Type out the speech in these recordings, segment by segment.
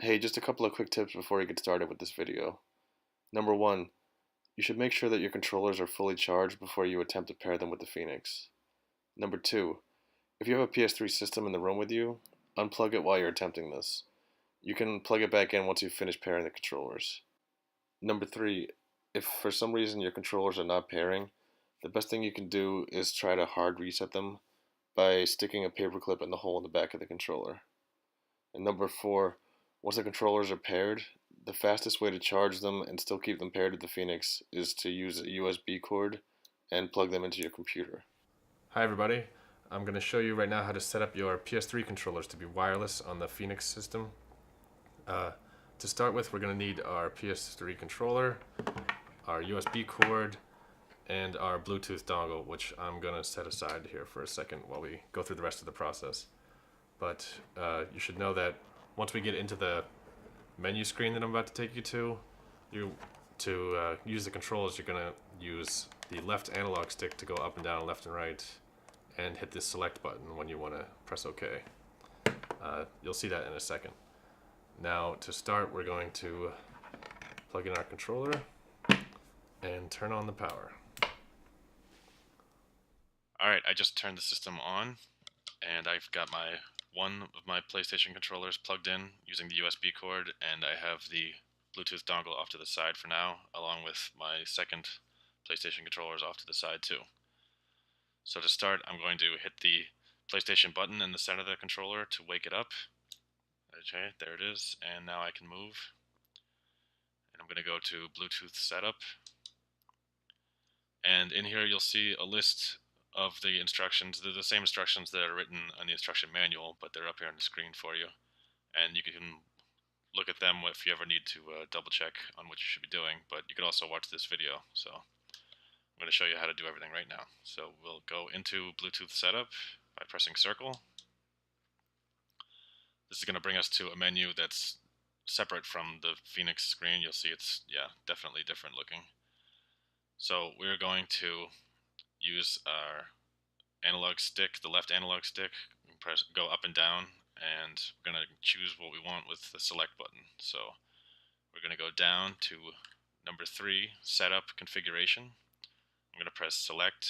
Hey, just a couple of quick tips before you get started with this video. Number one, you should make sure that your controllers are fully charged before you attempt to pair them with the Phoenix. Number two, if you have a PS3 system in the room with you, unplug it while you're attempting this. You can plug it back in once you've finished pairing the controllers. Number three, if for some reason your controllers are not pairing, the best thing you can do is try to hard reset them by sticking a paperclip in the hole in the back of the controller. And number four, once the controllers are paired, the fastest way to charge them and still keep them paired with the Phoenix is to use a USB cord and plug them into your computer. Hi everybody, I'm going to show you right now how to set up your PS3 controllers to be wireless on the Phoenix system. To start with, we're going to need our PS3 controller, our USB cord, and our Bluetooth dongle, which I'm going to set aside here for a second while we go through the rest of the process. But you should know that once we get into the menu screen that I'm about to take you to, use the controls, you're going to use the left analog stick to go up and down, left and right, and hit the select button when you want to press OK. You'll see that in a second. Now to start, we're going to plug in our controller and turn on the power. Alright, I just turned the system on and I've got one of my PlayStation controllers plugged in using the USB cord, and I have the Bluetooth dongle off to the side for now, along with my second PlayStation controllers off to the side too. So to start, I'm going to hit the PlayStation button in the center of the controller to wake it up. Okay, there it is, and now I can move. And I'm going to go to Bluetooth Setup. And in here you'll see a list of the instructions. They're the same instructions that are written on the instruction manual, but they're up here on the screen for you. And you can look at them if you ever need to double check on what you should be doing, but you can also watch this video. So I'm going to show you how to do everything right now. So we'll go into Bluetooth Setup by pressing circle. This is going to bring us to a menu that's separate from the Phoenix screen. You'll see it's, definitely different looking. So we're going to use our analog stick, the left analog stick, go up and down, and we're going to choose what we want with the select button. So we're going to go down to number 3, Setup Configuration. I'm going to press Select.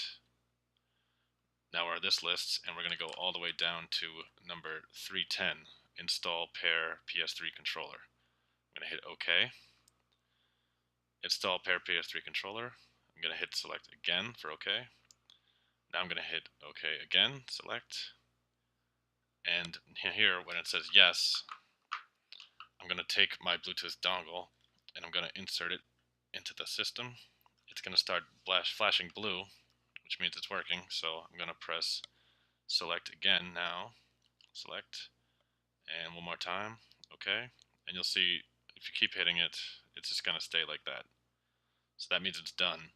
Now we're at this list, and we're going to go all the way down to number 310, Install Pair PS3 Controller. I'm going to hit OK. Install Pair PS3 Controller. I'm going to hit Select again for OK. Now I'm going to hit OK again, select, and here when it says yes, I'm going to take my Bluetooth dongle and I'm going to insert it into the system. It's going to start flashing blue, which means it's working, so I'm going to press select again now, select, and one more time, OK, and you'll see if you keep hitting it, it's just going to stay like that. So that means it's done.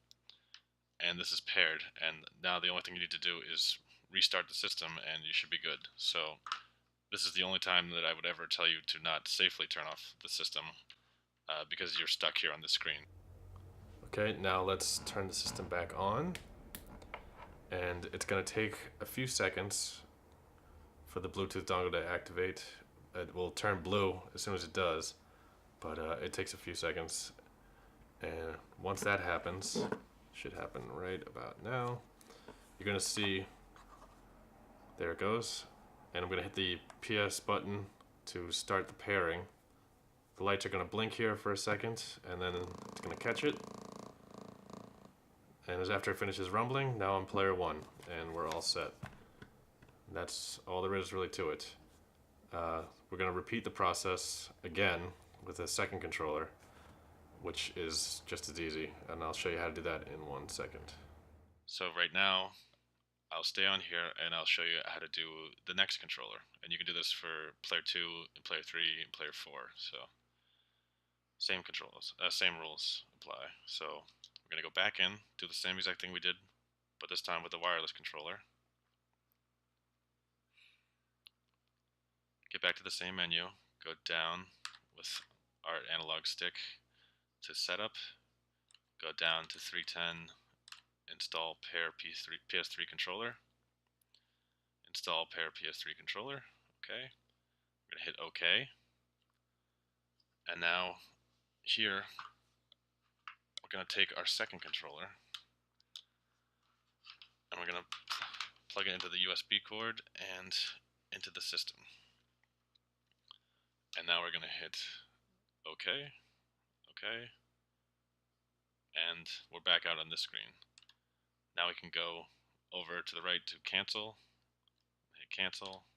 And this is paired, and now the only thing you need to do is restart the system and you should be good. So this is the only time that I would ever tell you to not safely turn off the system because you're stuck here on the screen. Okay, now let's turn the system back on, and it's going to take a few seconds for the Bluetooth dongle to activate. It will turn blue as soon as it does, but it takes a few seconds, and once that happens, should happen right about now, you're going to see, there it goes, and I'm going to hit the PS button to start the pairing. The lights are going to blink here for a second, and then it's going to catch it, and as after it finishes rumbling, now I'm player 1, and we're all set. That's all there is really to it. We're going to repeat the process again with a second controller, which is just as easy, and I'll show you how to do that in 1 second. So right now, I'll stay on here and I'll show you how to do the next controller. And you can do this for player 2, and player 3, and player 4. So same controls, same rules apply. So we're going to go back in, do the same exact thing we did, but this time with the wireless controller. Get back to the same menu, go down with our analog stick to setup, go down to 310, install pair PS3 controller, install pair PS3 controller, okay, I'm going to hit OK, And now here, we're going to take our second controller and we're going to plug it into the USB cord and into the system. And now we're going to hit OK, OK, and we're back out on this screen. Now we can go over to the right to cancel, hit cancel,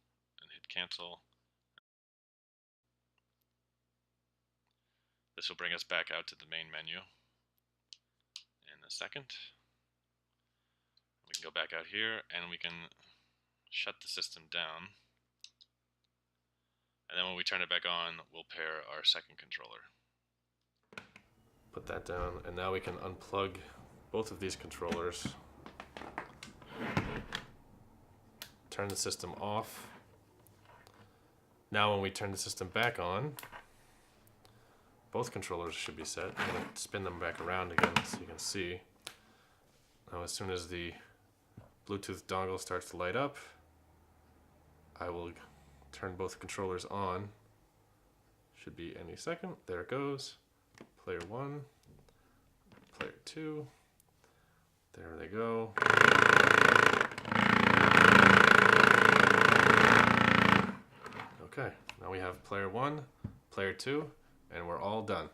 and hit cancel. This will bring us back out to the main menu in a second. We can go back out here and we can shut the system down. And then when we turn it back on, we'll pair our second controller. Put that down, and now we can unplug both of these controllers. Turn the system off. Now when we turn the system back on, both controllers should be set. I'm going to spin them back around again so you can see. Now as soon as the Bluetooth dongle starts to light up, I will turn both controllers on. Should be any second. There it goes. Player 1, player 2. There they go. Okay, now we have player 1, player 2, and we're all done.